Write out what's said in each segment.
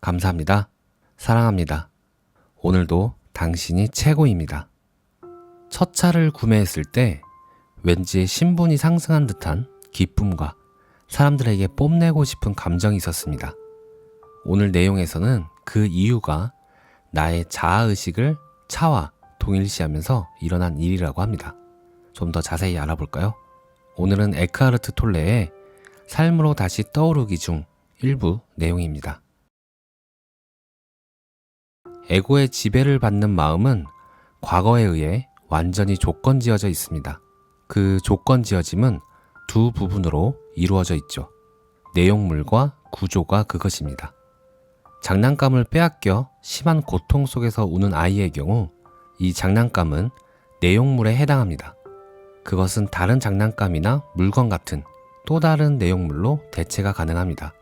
감사합니다. 사랑합니다. 오늘도 당신이 최고입니다. 첫 차를 구매했을 때 왠지 신분이 상승한 듯한 기쁨과 사람들에게 뽐내고 싶은 감정이 있었습니다. 오늘 내용에서는 그 이유가 나의 자아의식을 차와 동일시하면서 일어난 일이라고 합니다. 좀 더 자세히 알아볼까요? 오늘은 에크하르트 톨레의 삶으로 다시 떠오르기 중 일부 내용입니다. 에고의 지배를 받는 마음은 과거에 의해 완전히 조건지어져 있습니다. 그 조건지어짐은 두 부분으로 이루어져 있죠. 내용물과 구조가 그것입니다. 장난감을 빼앗겨 심한 고통 속에서 우는 아이의 경우 이 장난감은 내용물에 해당합니다. 그것은 다른 장난감이나 물건 같은 또 다른 내용물로 대체가 가능합니다.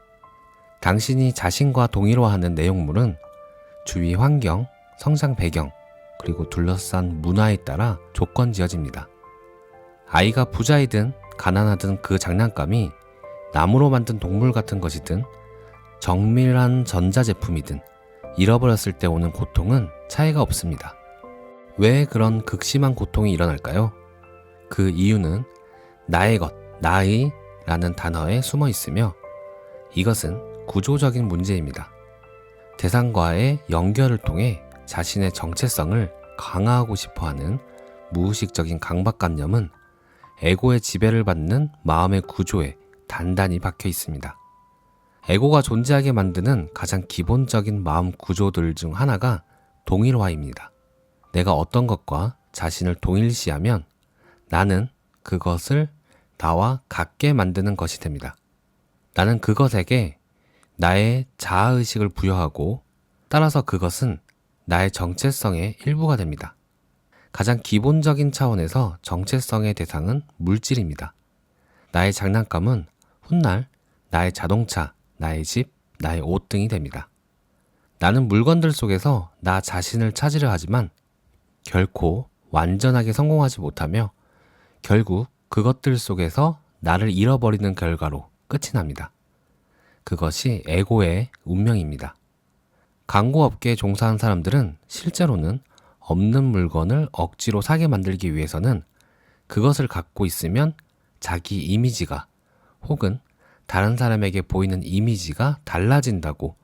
당신이 자신과 동일화하는 내용물은 주위 환경, 성장 배경, 그리고 둘러싼 문화에 따라 조건지어집니다. 아이가 부자이든 가난하든 그 장난감이 나무로 만든 동물 같은 것이든 정밀한 전자제품이든 잃어버렸을 때 오는 고통은 차이가 없습니다. 왜 그런 극심한 고통이 일어날까요? 그 이유는 나의 것, 나의 라는 단어에 숨어 있으며 이것은 구조적인 문제입니다. 대상과의 연결을 통해 자신의 정체성을 강화하고 싶어하는 무의식적인 강박관념은 에고의 지배를 받는 마음의 구조에 단단히 박혀 있습니다. 에고가 존재하게 만드는 가장 기본적인 마음 구조들 중 하나가 동일화입니다. 내가 어떤 것과 자신을 동일시하면 나는 그것을 나와 같게 만드는 것이 됩니다. 나는 그것에게 나의 자아의식을 부여하고 따라서 그것은 나의 정체성의 일부가 됩니다. 가장 기본적인 차원에서 정체성의 대상은 물질입니다. 나의 장난감은 훗날 나의 자동차, 나의 집, 나의 옷 등이 됩니다. 나는 물건들 속에서 나 자신을 찾으려 하지만 결코 완전하게 성공하지 못하며 결국 그것들 속에서 나를 잃어버리는 결과로 끝이 납니다. 그것이 에고의 운명입니다. 광고업계에 종사한 사람들은 실제로는 없는 물건을 억지로 사게 만들기 위해서는 그것을 갖고 있으면 자기 이미지가 혹은 다른 사람에게 보이는 이미지가 달라진다고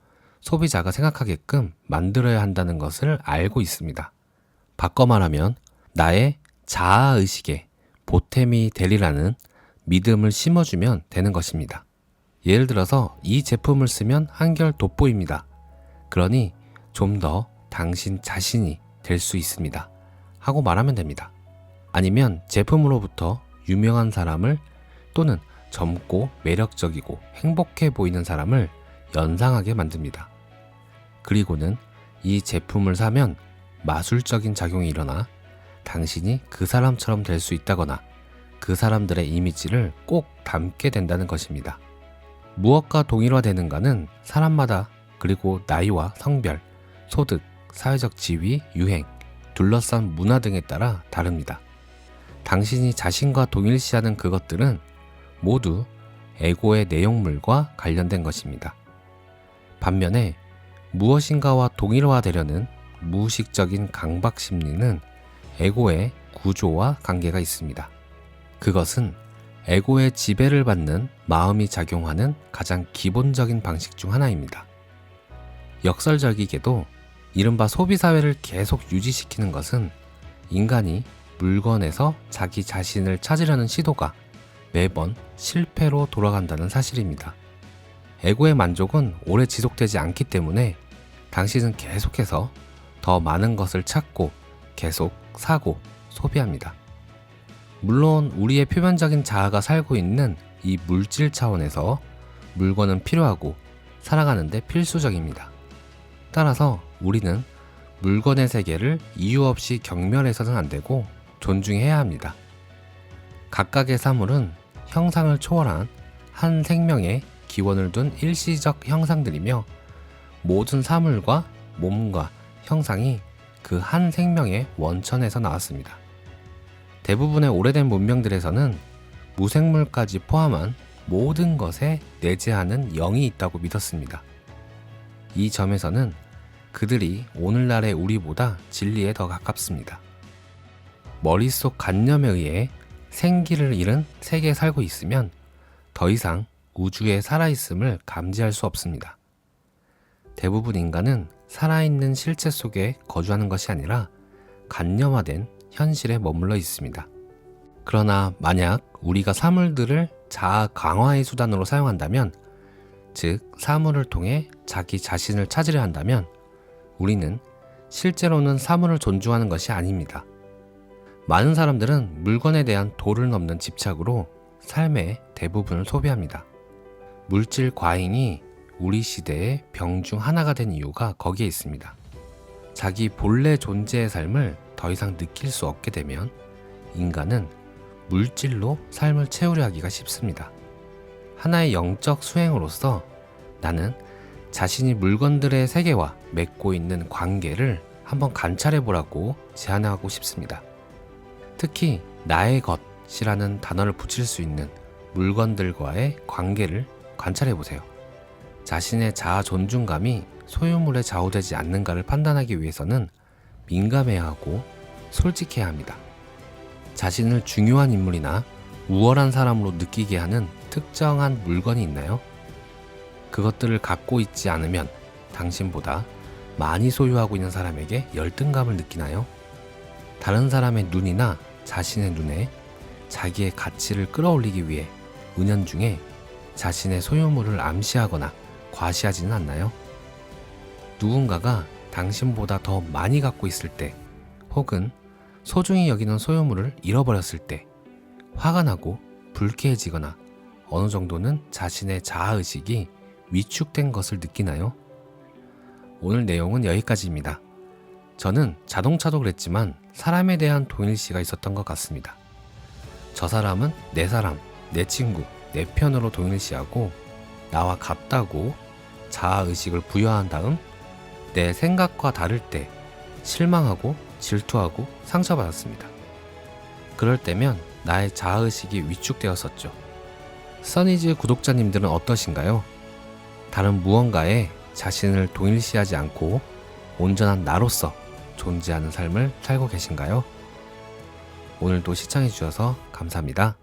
소비자가 생각하게끔 만들어야 한다는 것을 알고 있습니다. 바꿔 말하면 나의 자아의식에 보탬이 되리라는 믿음을 심어주면 되는 것입니다. 예를 들어서 이 제품을 쓰면 한결 돋보입니다. 그러니 좀 더 당신 자신이 될 수 있습니다. 하고 말하면 됩니다. 아니면 제품으로부터 유명한 사람을 또는 젊고 매력적이고 행복해 보이는 사람을 연상하게 만듭니다. 그리고는 이 제품을 사면 마술적인 작용이 일어나 당신이 그 사람처럼 될 수 있다거나 그 사람들의 이미지를 꼭 담게 된다는 것입니다. 무엇과 동일화되는가는 사람마다 그리고 나이와 성별, 소득, 사회적 지위, 유행, 둘러싼 문화 등에 따라 다릅니다. 당신이 자신과 동일시하는 그것들은 모두 에고의 내용물과 관련된 것입니다. 반면에 무엇인가와 동일화되려는 무의식적인 강박 심리는 에고의 구조와 관계가 있습니다. 그것은 에고의 지배를 받는 마음이 작용하는 가장 기본적인 방식 중 하나입니다. 역설적이게도 이른바 소비사회를 계속 유지시키는 것은 인간이 물건에서 자기 자신을 찾으려는 시도가 매번 실패로 돌아간다는 사실입니다. 에고의 만족은 오래 지속되지 않기 때문에 당신은 계속해서 더 많은 것을 찾고 계속 사고 소비합니다. 물론 우리의 표면적인 자아가 살고 있는 이 물질 차원에서 물건은 필요하고 살아가는데 필수적입니다. 따라서 우리는 물건의 세계를 이유 없이 경멸해서는 안 되고 존중해야 합니다. 각각의 사물은 형상을 초월한 한 생명의 기원을 둔 일시적 형상들이며 모든 사물과 몸과 형상이 그 한 생명의 원천에서 나왔습니다. 대부분의 오래된 문명들에서는 무생물까지 포함한 모든 것에 내재하는 영이 있다고 믿었습니다. 이 점에서는 그들이 오늘날의 우리보다 진리에 더 가깝습니다. 머릿속 관념에 의해 생기를 잃은 세계에 살고 있으면 더 이상 우주에 살아있음을 감지할 수 없습니다. 대부분 인간은 살아있는 실체 속에 거주하는 것이 아니라 관념화된 현실에 머물러 있습니다. 그러나 만약 우리가 사물들을 자아 강화의 수단으로 사용한다면, 즉 사물을 통해 자기 자신을 찾으려 한다면 우리는 실제로는 사물을 존중하는 것이 아닙니다. 많은 사람들은 물건에 대한 도를 넘는 집착으로 삶의 대부분을 소비합니다. 물질 과잉이 우리 시대의 병 중 하나가 된 이유가 거기에 있습니다. 자기 본래 존재의 삶을 더 이상 느낄 수 없게 되면 인간은 물질로 삶을 채우려 하기가 쉽습니다. 하나의 영적 수행으로서 나는 자신이 물건들의 세계와 맺고 있는 관계를 한번 관찰해 보라고 제안하고 싶습니다. 특히 나의 것이라는 단어를 붙일 수 있는 물건들과의 관계를 관찰해 보세요. 자신의 자아 존중감이 소유물에 좌우되지 않는가를 판단하기 위해서는 민감해야 하고 솔직해야 합니다. 자신을 중요한 인물이나 우월한 사람으로 느끼게 하는 특정한 물건이 있나요? 그것들을 갖고 있지 않으면 당신보다 많이 소유하고 있는 사람에게 열등감을 느끼나요? 다른 사람의 눈이나 자신의 눈에 자기의 가치를 끌어올리기 위해 은연중에 자신의 소유물을 암시하거나 과시하지는 않나요? 누군가가 당신보다 더 많이 갖고 있을 때, 혹은 소중히 여기는 소유물을 잃어버렸을 때 화가 나고 불쾌해지거나 어느 정도는 자신의 자아의식이 위축된 것을 느끼나요? 오늘 내용은 여기까지입니다. 저는 자동차도 그랬지만 사람에 대한 동일시가 있었던 것 같습니다. 저 사람은 내 사람, 내 친구, 내 편으로 동일시하고 나와 같다고 자아의식을 부여한 다음 내 생각과 다를 때 실망하고 질투하고 상처받았습니다. 그럴 때면 나의 자아의식이 위축되었었죠. 써니즈 구독자님들은 어떠신가요? 다른 무언가에 자신을 동일시하지 않고 온전한 나로서 존재하는 삶을 살고 계신가요? 오늘도 시청해주셔서 감사합니다.